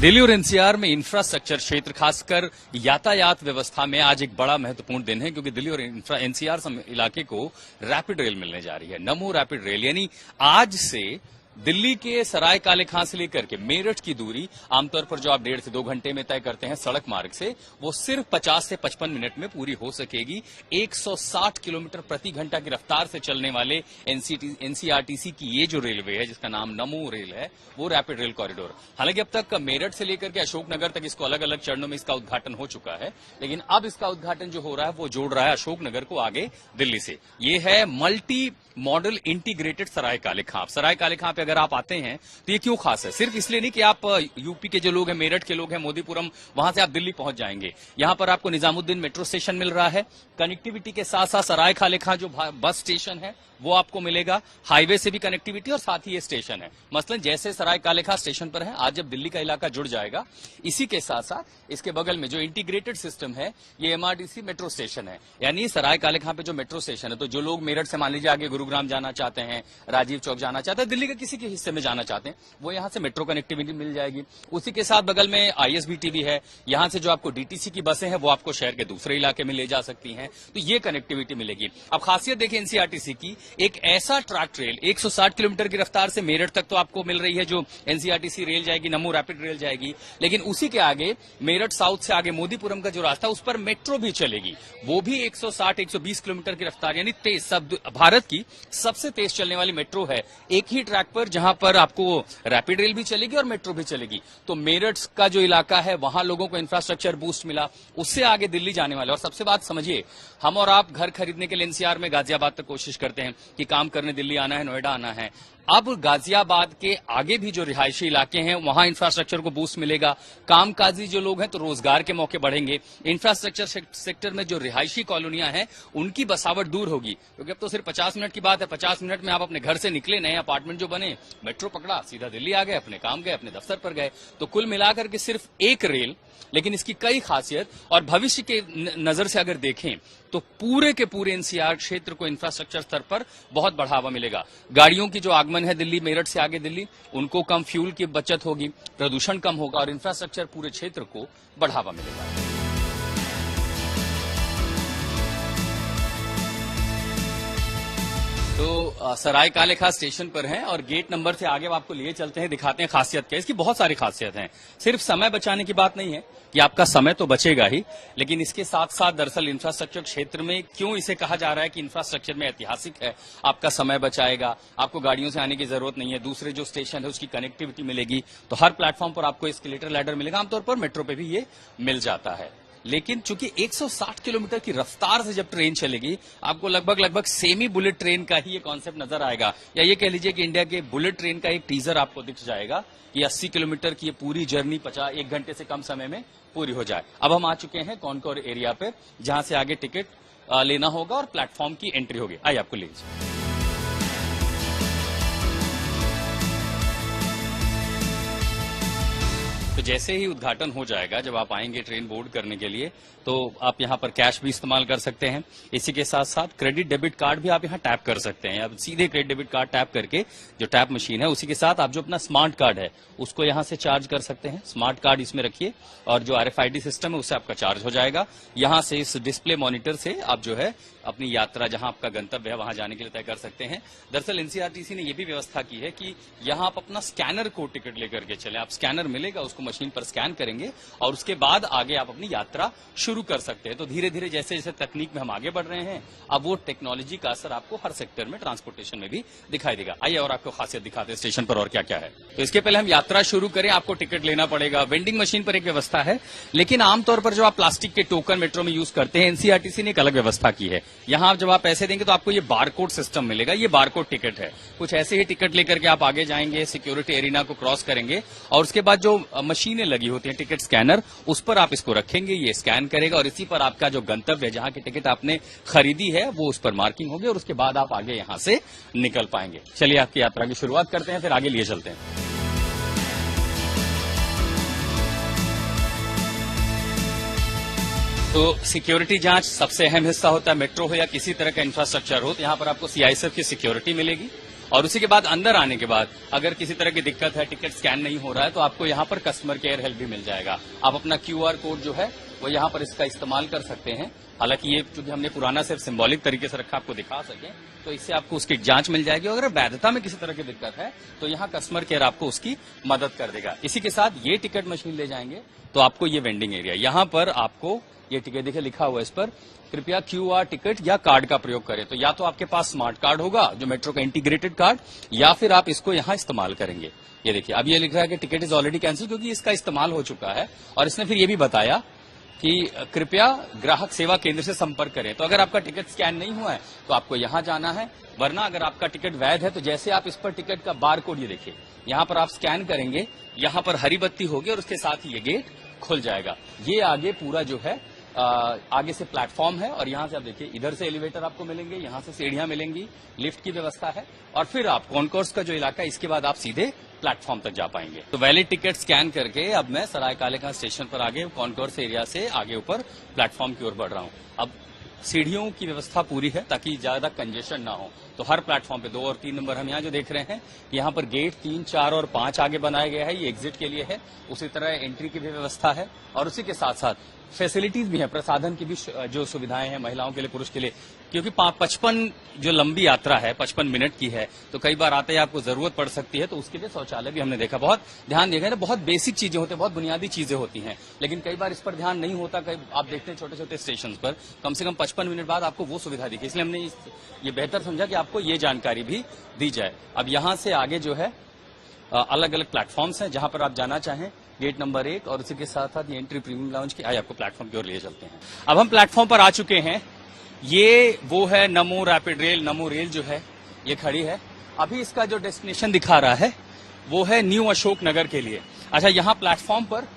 दिल्ली और एनसीआर में इंफ्रास्ट्रक्चर क्षेत्र खासकर यातायात व्यवस्था में आज एक बड़ा महत्वपूर्ण दिन है, क्योंकि दिल्ली और एनसीआर इलाके को रैपिड रेल मिलने जा रही है। नमो रैपिड रेल यानी आज से दिल्ली के सराय काले खां से लेकर के मेरठ की दूरी आमतौर पर जो आप 1.5 से 2 घंटे में तय करते हैं सड़क मार्ग से, वो सिर्फ 50 से 55 मिनट में पूरी हो सकेगी। 160 किलोमीटर प्रति घंटा की रफ्तार से चलने वाले एनसीआरटीसी की ये जो रेलवे है, जिसका नाम नमो रेल है, वो रैपिड रेल कॉरिडोर। हालांकि अब तक मेरठ से लेकर के अशोकनगर तक इसको अलग अलग चरणों में इसका उद्घाटन हो चुका है, लेकिन अब इसका उद्घाटन जो हो रहा है वो जोड़ रहा है अशोकनगर को आगे दिल्ली से। ये है मल्टी मॉडल इंटीग्रेटेड सराय काले खां। सराय काले खां पे अगर आप आते हैं तो ये क्यों खास है? सिर्फ इसलिए नहीं कि आप यूपी के जो लोग हैं, मेरठ के लोग हैं, मोदीपुरम, वहां से आप दिल्ली पहुंच जाएंगे। यहां पर आपको निजामुद्दीन मेट्रो स्टेशन मिल रहा है। कनेक्टिविटी के साथ साथ सराय काले खां जो बस स्टेशन है वो आपको मिलेगा। हाईवे से भी कनेक्टिविटी और साथ ही ये स्टेशन है। मसलन जैसे सराय काले खां स्टेशन पर है, आज जब दिल्ली का इलाका जुड़ जाएगा, इसी के साथ साथ इसके बगल में जो इंटीग्रेटेड सिस्टम है ये एमआरटीसी मेट्रो स्टेशन है। यानी सराय काले खां पे जो मेट्रो स्टेशन है, तो जो लोग मेरठ से मान लीजिए आगे गुरुग्राम जाना चाहते हैं, राजीव चौक जाना चाहते हैं, दिल्ली के किसी के हिस्से में जाना चाहते हैं, वो यहां से मेट्रो कनेक्टिविटी मिल जाएगी। उसी के साथ बगल में आईएसबीटी भी है। यहां से जो आपको डीटीसी की बसें हैं वो आपको शहर के दूसरे इलाके में ले जा सकती हैं, तो ये कनेक्टिविटी मिलेगी। अब खासियत देखिए एनसीआरटीसी की, एक ऐसा ट्रैक ट्रेल 160 किलोमीटर की रफ्तार से मेरठ तक तो आपको मिल रही है, जो एनसीआरटीसी रेल जाएगी, नमो रैपिड रेल जाएगी, लेकिन उसी के आगे मेरठ साउथ से आगे मोदीपुरम का जो रास्ता उस पर मेट्रो भी चलेगी, वो भी 160-120 किलोमीटर की रफ्तार, यानी तेज, सब भारत की सबसे तेज चलने वाली मेट्रो है एक ही ट्रैक पर, जहां पर आपको रैपिड रेल भी चलेगी और मेट्रो भी चलेगी। तो मेरठ का जो इलाका है वहां लोगों को इंफ्रास्ट्रक्चर बूस्ट मिला, उससे आगे दिल्ली जाने वाले। और सबसे बात समझिए, हम और आप घर खरीदने के लिए एनसीआर में गाजियाबाद तक कोशिश करते हैं कि काम करने दिल्ली आना है, नोएडा आना है। अब गाजियाबाद के आगे भी जो रिहायशी इलाके हैं वहां इंफ्रास्ट्रक्चर को बूस्ट मिलेगा। कामकाजी जो लोग हैं तो रोजगार के मौके बढ़ेंगे। इंफ्रास्ट्रक्चर सेक्टर में जो रिहायशी कॉलोनियां हैं उनकी बसावट दूर होगी, क्योंकि अब तो सिर्फ 50 मिनट की बात है। 50 मिनट में आप अपने घर से निकले, नए अपार्टमेंट जो बने, मेट्रो पकड़ा, सीधा दिल्ली आ गए, अपने काम गए, अपने दफ्तर पर गए। तो कुल मिलाकर के सिर्फ एक रेल, लेकिन इसकी कई खासियत, और भविष्य के नजर से अगर देखें तो पूरे के पूरे एनसीआर क्षेत्र को इंफ्रास्ट्रक्चर स्तर पर बहुत बढ़ावा मिलेगा। गाड़ियों की जो आगमन है दिल्ली, मेरठ से आगे दिल्ली, उनको कम फ्यूल की बचत होगी, प्रदूषण कम होगा और इंफ्रास्ट्रक्चर पूरे क्षेत्र को बढ़ावा मिलेगा। तो सराय काले खां स्टेशन पर हैं और गेट नंबर से आगे आपको लिए चलते हैं, दिखाते हैं खासियत क्या है। इसकी बहुत सारी खासियत हैं। सिर्फ समय बचाने की बात नहीं है कि आपका समय तो बचेगा ही, लेकिन इसके साथ साथ दरअसल इंफ्रास्ट्रक्चर क्षेत्र में क्यों इसे कहा जा रहा है कि इंफ्रास्ट्रक्चर में ऐतिहासिक है, आपका समय बचाएगा, आपको गाड़ियों से आने की जरूरत नहीं है, दूसरे जो स्टेशन है उसकी कनेक्टिविटी मिलेगी, तो हर प्लेटफॉर्म पर आपको एस्केलेटर लैडर मिलेगा। आमतौर पर मेट्रो पे भी ये मिल जाता है, लेकिन चूंकि 160 किलोमीटर की रफ्तार से जब ट्रेन चलेगी, आपको लगभग सेमी बुलेट ट्रेन का ही ये कॉन्सेप्ट नजर आएगा, या ये कह लीजिए कि इंडिया के बुलेट ट्रेन का एक टीजर आपको दिख जाएगा कि 80 किलोमीटर की ये पूरी जर्नी 1 घंटे से कम समय में पूरी हो जाए। अब हम आ चुके हैं कॉनकोर एरिया पे, जहां से आगे टिकट लेना होगा और प्लेटफॉर्म की एंट्री होगी। आइए आपको ले लीजिए। तो जैसे ही उद्घाटन हो जाएगा, जब आप आएंगे ट्रेन बोर्ड करने के लिए, तो आप यहां पर कैश भी इस्तेमाल कर सकते हैं। इसी के साथ साथ क्रेडिट डेबिट कार्ड भी आप यहां टैप कर सकते हैं। आप सीधे क्रेडिट डेबिट कार्ड टैप करके, जो टैप मशीन है, उसी के साथ आप जो अपना स्मार्ट कार्ड है उसको यहां से चार्ज कर सकते हैं। स्मार्ट कार्ड इसमें रखिए और जो RFID सिस्टम है उससे आपका चार्ज हो जाएगा। यहां से इस डिस्प्ले मॉनिटर से आप जो है अपनी यात्रा, जहां आपका गंतव्य है वहां जाने के लिए तय कर सकते हैं। दरअसल एनसीआरटीसी ने यह भी व्यवस्था की है कि यहां आप अपना स्कैनर को टिकट लेकर के चले। आप स्कैनर मिलेगा, उसको मशीन पर स्कैन करेंगे और उसके बाद आगे आप अपनी यात्रा शुरू कर सकते हैं। तो धीरे धीरे जैसे जैसे तकनीक में हम आगे बढ़ रहे हैं, अब वो टेक्नोलॉजी का असर आपको हर सेक्टर में, ट्रांसपोर्टेशन में भी दिखाई देगा। आइए और आपको खासियत दिखाते हैं स्टेशन पर और क्या क्या है। तो इसके पहले हम यात्रा शुरू करें, आपको टिकट लेना पड़ेगा। वेंडिंग मशीन पर एक व्यवस्था है, लेकिन आमतौर पर जो आप प्लास्टिक के टोकन मेट्रो में यूज करते हैं, एनसीआरटीसी ने एक अलग व्यवस्था की है। यहां जब आप पैसे देंगे तो आपको ये बारकोड सिस्टम मिलेगा। ये बारकोड टिकट है। कुछ ऐसे ही टिकट लेकर के आप आगे जाएंगे, सिक्योरिटी एरिना को क्रॉस करेंगे और उसके बाद जो मशीनें लगी होती हैं टिकट स्कैनर, उस पर आप इसको रखेंगे, ये स्कैन करेगा और इसी पर आपका जो गंतव्य है, जहां की टिकट आपने खरीदी है, वो उस पर मार्किंग होगी और उसके बाद आप आगे यहां से निकल पाएंगे। चलिए आपकी यात्रा की शुरुआत करते हैं, फिर आगे लिए चलते हैं। तो सिक्योरिटी जांच सबसे अहम हिस्सा होता है। मेट्रो हो या किसी तरह का इंफ्रास्ट्रक्चर हो, तो यहां पर आपको CISF की सिक्योरिटी मिलेगी और उसी के बाद अंदर आने के बाद अगर किसी तरह की दिक्कत है, टिकट स्कैन नहीं हो रहा है, तो आपको यहाँ पर कस्टमर केयर हेल्प भी मिल जाएगा। आप अपना QR कोड जो है वो यहाँ पर इसका इस्तेमाल कर सकते हैं। हालांकि ये चूंकि हमने पुराना सिर्फ सिंबॉलिक तरीके से रखा, आपको दिखा सके, तो इससे आपको उसकी जांच मिल जाएगी। अगर वैधता में किसी तरह की दिक्कत है तो यहाँ कस्टमर केयर आपको उसकी मदद कर देगा। इसी के साथ ये टिकट मशीन ले जाएंगे तो आपको ये वेंडिंग एरिया, यहाँ पर आपको ये टिकट देखिए लिखा हुआ है इस पर, कृपया QR टिकट या कार्ड का प्रयोग करें। तो या तो आपके पास स्मार्ट कार्ड होगा जो मेट्रो का इंटीग्रेटेड कार्ड, या फिर आप इसको यहाँ इस्तेमाल करेंगे। ये देखिए अब ये लिख रहा है कि टिकट इज ऑलरेडी कैंसिल, क्योंकि इसका इस्तेमाल हो चुका है। और इसने फिर ये भी बताया कि कृपया ग्राहक सेवा केंद्र से संपर्क करें। तो अगर आपका टिकट स्कैन नहीं हुआ है तो आपको यहाँ जाना है, वरना अगर आपका टिकट वैध है तो जैसे आप इस पर टिकट का बार कोड ये देखिए, यहाँ पर आप स्कैन करेंगे, यहाँ पर हरी बत्ती होगी और उसके साथ ही ये गेट खुल जाएगा। ये आगे पूरा जो है आगे से प्लेटफॉर्म है और यहाँ से आप देखिए इधर से एलिवेटर आपको मिलेंगे, यहाँ से सीढ़ियां मिलेंगी, लिफ्ट की व्यवस्था है और फिर आप कॉन्कोर्स का जो इलाका है इसके बाद आप सीधे प्लेटफॉर्म तक जा पाएंगे। तो वैलिड टिकट स्कैन करके अब मैं सराय काले खां स्टेशन पर आगे कॉन्कोर्स एरिया से आगे ऊपर प्लेटफॉर्म की ओर बढ़ रहा हूँ। अब सीढ़ियों की व्यवस्था पूरी है ताकि ज्यादा कंजेशन ना हो। तो हर प्लेटफॉर्म पे 2 और 3 नंबर हम यहाँ जो देख रहे हैं, यहाँ पर गेट 3, 4 और 5 आगे बनाया गया है, ये एग्जिट के लिए है। उसी तरह एंट्री की भी व्यवस्था है और उसी के साथ साथ फैसिलिटीज भी है, प्रसाधन की भी जो सुविधाएं हैं महिलाओं के लिए, पुरुष के लिए। क्योंकि 55 जो लंबी यात्रा है 55 मिनट की है, तो कई बार आते ही आपको जरूरत पड़ सकती है, तो उसके लिए शौचालय भी हमने देखा। बहुत ध्यान देगा, बहुत बेसिक चीजें होती है, बहुत बुनियादी चीजें होती हैं, लेकिन कई बार इस पर ध्यान नहीं होता। कई आप देखते हैं छोटे छोटे स्टेशन पर कम से कम 55 मिनट बाद आपको वो सुविधा दिखी, इसलिए हमने ये बेहतर समझा कि आपको ये जानकारी भी दी जाए। अब यहाँ से आगे जो है अलग अलग प्लेटफॉर्म्स हैं जहां पर आप जाना चाहें, गेट नंबर 1 और उसी के साथ साथ ये एंट्री प्रीमियम लाउंज की। आइए आपको प्लेटफॉर्म की ओर ले चलते हैं। अब हम प्लेटफॉर्म पर आ चुके हैं। ये वो है नमो रैपिड रेल, नमो रेल जो है ये खड़ी है। अभी इसका जो डेस्टिनेशन दिखा रहा है वो है न्यू अशोक नगर के लिए। अच्छा, यहाँ प्लेटफॉर्म पर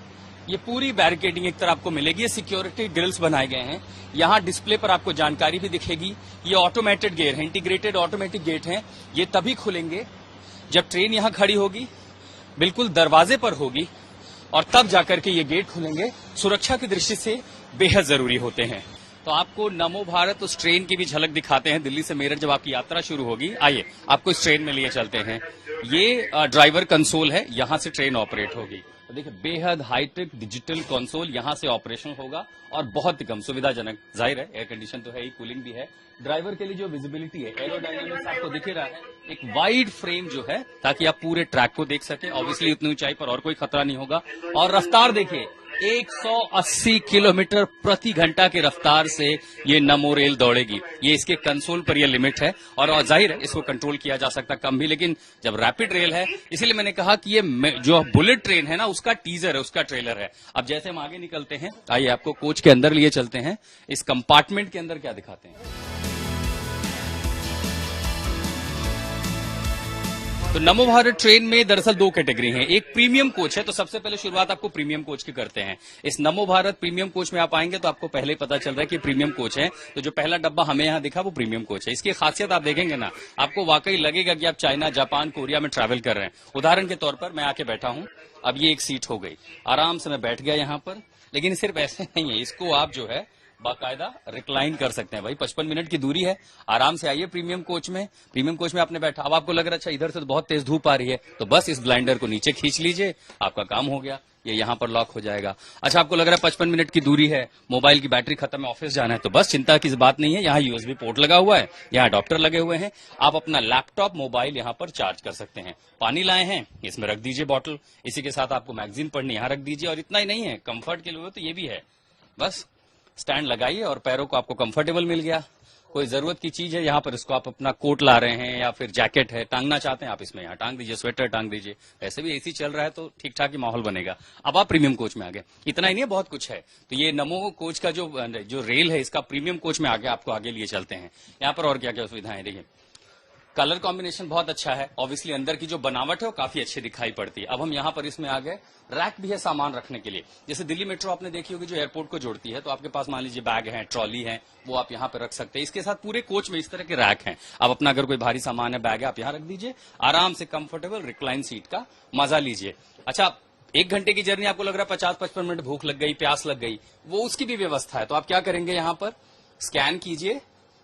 ये पूरी बैरिकेडिंग एक तरह आपको मिलेगी, ये सिक्योरिटी ग्रिल्स बनाए गए हैं। यहाँ डिस्प्ले पर आपको जानकारी भी दिखेगी। ये ऑटोमेटेड गेट है, इंटीग्रेटेड ऑटोमेटिक गेट है। ये तभी खुलेंगे जब ट्रेन यहाँ खड़ी होगी, बिल्कुल दरवाजे पर होगी, और तब जाकर के ये गेट खुलेंगे। सुरक्षा की दृष्टि से बेहद जरूरी होते हैं। तो आपको नमो भारत उस ट्रेन की भी झलक दिखाते हैं। दिल्ली से मेरठ जब आपकी यात्रा शुरू होगी, आइए आपको इस ट्रेन में लिए चलते हैं। ये ड्राइवर कंसोल है, यहां से ट्रेन ऑपरेट होगी। तो देखिए बेहद हाईटेक डिजिटल कंसोल यहां से ऑपरेशन होगा और बहुत ही कम सुविधाजनक। जाहिर है एयर कंडीशन तो है ही, कूलिंग भी है। ड्राइवर के लिए जो विजिबिलिटी है, एरोडायनामिक्स आपको दिख रहा है, एक वाइड फ्रेम जो है ताकि आप पूरे ट्रैक को देख सकें। ऑब्वियसली उतनी ऊंचाई पर और कोई खतरा नहीं होगा। और रफ्तार देखिए 180 किलोमीटर प्रति घंटा की रफ्तार से ये नमो रेल दौड़ेगी। ये इसके कंसोल पर ये लिमिट है और जाहिर है इसको कंट्रोल किया जा सकता कम भी, लेकिन जब रैपिड रेल है इसीलिए मैंने कहा कि ये जो बुलेट ट्रेन है ना उसका टीजर है, उसका ट्रेलर है। अब जैसे हम आगे निकलते हैं, आइए आपको कोच के अंदर लिए चलते हैं। इस कंपार्टमेंट के अंदर क्या दिखाते हैं। तो नमो भारत ट्रेन में दरअसल 2 कैटेगरी हैं। एक प्रीमियम कोच है, तो सबसे पहले शुरुआत आपको प्रीमियम कोच की करते हैं। इस नमो भारत प्रीमियम कोच में आप आएंगे तो आपको पहले ही पता चल रहा है कि प्रीमियम कोच है। तो जो पहला डब्बा हमें यहाँ दिखा वो प्रीमियम कोच है। इसकी खासियत आप देखेंगे ना, आपको वाकई लगेगा कि आप चाइना, जापान, कोरिया में ट्रैवल कर रहे हैं। उदाहरण के तौर पर मैं आके बैठा हूं, अब ये एक सीट हो गई, आराम से मैं बैठ गया यहाँ पर। लेकिन सिर्फ ऐसे नहीं है, इसको आप जो है बाकायदा रिक्लाइन कर सकते हैं। भाई 55 मिनट की दूरी है, आराम से आइए प्रीमियम कोच में। प्रीमियम कोच में आपने बैठा, अब आपको लग रहा है अच्छा इधर से तो बहुत तेज धूप आ रही है, तो बस इस ब्लाइंडर को नीचे खींच लीजिए, आपका काम हो गया, ये यहाँ पर लॉक हो जाएगा। अच्छा, आपको लग रहा है 55 मिनट की दूरी है, मोबाइल की बैटरी खत्म है, ऑफिस जाना है, तो बस चिंता की बात नहीं है। यहाँ USB पोर्ट लगा हुआ है, यहाँ अडॉप्टर लगे हुए हैं। आप अपना लैपटॉप, मोबाइल यहाँ पर चार्ज कर सकते हैं। पानी लाए हैं, इसमें रख दीजिए बॉटल, इसी के साथ आपको मैगजीन पढ़नी यहाँ रख दीजिए। और इतना ही नहीं है, कंफर्ट के लिए तो ये भी है, बस स्टैंड लगाइए और पैरों को आपको कंफर्टेबल मिल गया। कोई जरूरत की चीज है यहाँ पर, इसको आप अपना कोट ला रहे हैं या फिर जैकेट है टांगना चाहते हैं, आप इसमें यहाँ टांग दीजिए, स्वेटर टांग दीजिए। वैसे भी AC चल रहा है तो ठीक ठाक ही माहौल बनेगा। अब आप प्रीमियम कोच में आ गए। इतना ही नहीं है, बहुत कुछ है। तो ये नमो कोच का जो रेल है, इसका प्रीमियम कोच में आगे आपको आगे लिए चलते हैं। यहाँ पर और क्या क्या सुविधाएं देखिए। कलर कॉम्बिनेशन बहुत अच्छा है, ऑब्वियसली अंदर की जो बनावट है वो काफी अच्छी दिखाई पड़ती है। अब हम यहाँ पर इसमें आ गए, रैक भी है सामान रखने के लिए। जैसे दिल्ली मेट्रो आपने देखी होगी जो एयरपोर्ट को जोड़ती है, तो आपके पास मान लीजिए बैग है, ट्रॉली है, वो आप यहाँ पर रख सकते हैं। इसके साथ पूरे कोच में इस तरह के रैक हैं। अब अपना अगर कोई भारी सामान है, बैग है, आप यहाँ रख दीजिए, आराम से कंफर्टेबल रिक्लाइन सीट का मजा लीजिए। अच्छा, 1 घंटे की जर्नी आपको लग रहा है 50-55 मिनट, भूख लग गई, प्यास लग गई, वो उसकी भी व्यवस्था है। तो आप क्या करेंगे, यहाँ पर स्कैन कीजिए,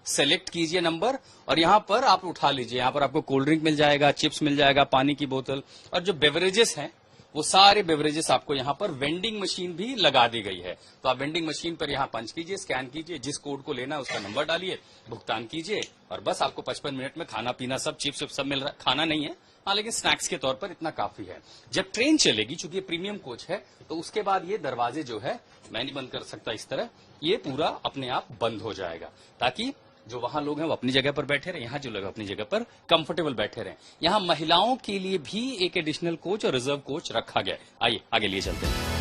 सेलेक्ट कीजिए नंबर और यहाँ पर आप उठा लीजिए। यहाँ पर आपको कोल्ड ड्रिंक मिल जाएगा, चिप्स मिल जाएगा, पानी की बोतल और जो बेवरेजेस हैं वो सारे बेवरेजेस आपको यहाँ पर वेंडिंग मशीन भी लगा दी गई है। तो आप वेंडिंग मशीन पर यहाँ पंच कीजिए, स्कैन कीजिए, जिस कोड को लेना है उसका नंबर डालिए, भुगतान कीजिए और बस आपको 55 मिनट में खाना पीना सब चिप्स सब मिल रहा है। खाना नहीं है हाँ, लेकिन स्नैक्स के तौर पर इतना काफी है। जब ट्रेन चलेगी, चूंकि ये प्रीमियम कोच है, तो उसके बाद ये दरवाजे जो है मैं नहीं बंद कर सकता इस तरह, ये पूरा अपने आप बंद हो जाएगा ताकि जो वहां लोग हैं वो अपनी जगह पर बैठे रहे, यहाँ जो लोग अपनी जगह पर कंफर्टेबल बैठे रहे। यहाँ महिलाओं के लिए भी एक एडिशनल कोच और रिजर्व कोच रखा गया है। आइए आगे लिए चलते हैं।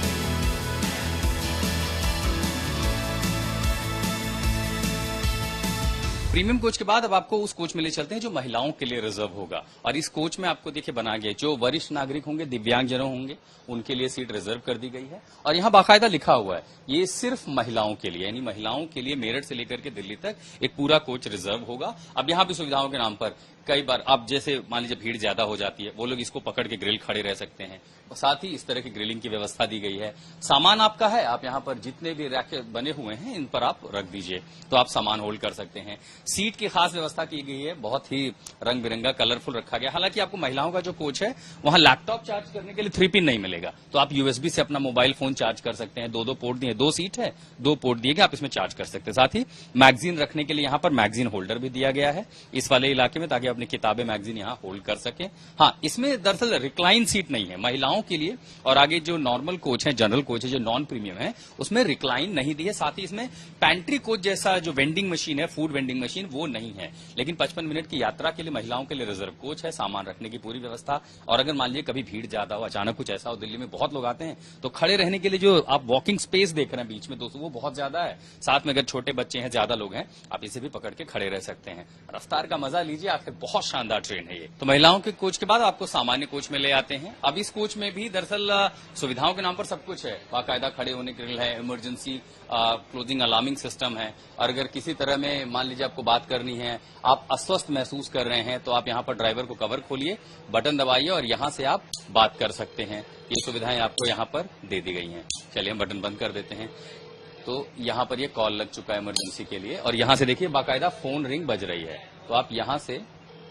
प्रीमियम कोच के बाद अब आपको उस कोच में ले चलते हैं जो महिलाओं के लिए रिजर्व होगा। और इस कोच में आपको देखिए बना गया, जो वरिष्ठ नागरिक होंगे, दिव्यांगजनों होंगे, उनके लिए सीट रिजर्व कर दी गई है। और यहाँ बाकायदा लिखा हुआ है ये सिर्फ महिलाओं के लिए, यानी महिलाओं के लिए मेरठ से लेकर के दिल्ली तक एक पूरा कोच रिजर्व होगा। अब यहाँ भी सुविधाओं के नाम पर कई बार अब जैसे मान लीजिए भीड़ ज्यादा हो जाती है, वो लोग इसको पकड़ के ग्रिल खड़े रह सकते हैं और साथ ही इस तरह की ग्रिलिंग की व्यवस्था दी गई है। सामान आपका है, आप यहाँ पर जितने भी रैक बने हुए हैं इन पर आप रख दीजिए तो आप सामान होल्ड कर सकते हैं। सीट की खास व्यवस्था की गई है, बहुत ही रंग बिरंगा कलरफुल रखा गया। हालांकि आपको महिलाओं का जो कोच है वहां लैपटॉप चार्ज करने के लिए 3 पिन नहीं मिलेगा, तो आप यूएसबी से अपना मोबाइल फोन चार्ज कर सकते हैं। 2 पोर्ट दिए, 2 सीट है, 2 पोर्ट दिए गए, आप इसमें चार्ज कर सकते हैं। साथ ही मैगजीन रखने के लिए यहाँ पर मैगजीन होल्डर भी दिया गया है इस वाले इलाके में, ताकि अपनी किताबें मैगजीन यहाँ होल्ड कर सके। हाँ, इसमें दरअसल रिक्लाइन सीट नहीं है महिलाओं के लिए, और आगे जो नॉर्मल कोच है, जनरल कोच है, जो नॉन प्रीमियम है, उसमें रिक्लाइन नहीं दी है। साथ ही इसमें पैंट्री कोच जैसा जो वेंडिंग मशीन है, फूड वेंडिंग मशीन, वो नहीं है। लेकिन 55 मिनट की यात्रा के लिए महिलाओं के लिए रिजर्व कोच है, सामान रखने की पूरी व्यवस्था। और अगर मान लीजिए कभी भीड़ ज्यादा हो, अचानक कुछ ऐसा हो, दिल्ली में बहुत लोग आते हैं, तो खड़े रहने के लिए जो आप वॉकिंग स्पेस देख रहे हैं बीच में दोस्तों, वो बहुत ज्यादा है। साथ में अगर छोटे बच्चे हैं, ज्यादा लोग हैं, आप इसे भी पकड़ के खड़े रह सकते हैं। रफ्तार का मजा लीजिए, आखिर बहुत शानदार ट्रेन है ये। तो महिलाओं के कोच के बाद आपको सामान्य कोच में ले आते हैं। अब इस कोच में भी दरअसल सुविधाओं के नाम पर सब कुछ है, बाकायदा खड़े होने के लिए है, इमरजेंसी क्लोजिंग अलार्मिंग सिस्टम है। और अगर किसी तरह में मान लीजिए आपको बात करनी है, आप अस्वस्थ महसूस कर रहे हैं, तो आप यहाँ पर ड्राइवर को कवर खोलिए, बटन दबाइए और यहाँ से आप बात कर सकते हैं। ये सुविधाएं आपको यहाँ पर दे दी गई हैं। चलिए हम बटन बंद कर देते हैं। तो यहाँ पर ये कॉल लग चुका है इमरजेंसी के लिए, और यहाँ से देखिए बाकायदा फोन रिंग बज रही है, तो आप यहाँ से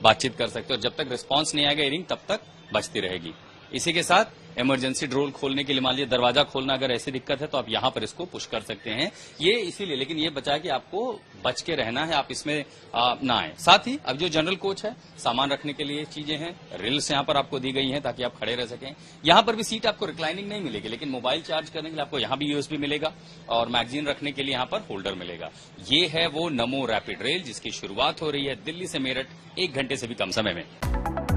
बातचीत कर सकते हो। जब तक रिस्पांस नहीं आएगा रिंग, तब तक बजती रहेगी। इसी के साथ इमरजेंसी डोर खोलने के लिए मान लीजिए दरवाजा खोलना अगर ऐसी दिक्कत है, तो आप यहाँ पर इसको पुश कर सकते हैं। ये इसीलिए, लेकिन ये बचा कि आपको बच के रहना है, आप इसमें ना आए। साथ ही अब जो जनरल कोच है, सामान रखने के लिए चीजें हैं, रिल्स यहाँ पर आपको दी गई हैं ताकि आप खड़े रह सकें। यहाँ पर भी सीट आपको रिक्लाइनिंग नहीं मिलेगी, लेकिन मोबाइल चार्ज करने के लिए आपको यहाँ भी यूएसबी मिलेगा और मैगजीन रखने के लिए यहाँ पर होल्डर मिलेगा। ये है वो नमो रैपिड रेल जिसकी शुरुआत हो रही है दिल्ली से मेरठ 1 घंटे से भी कम समय में।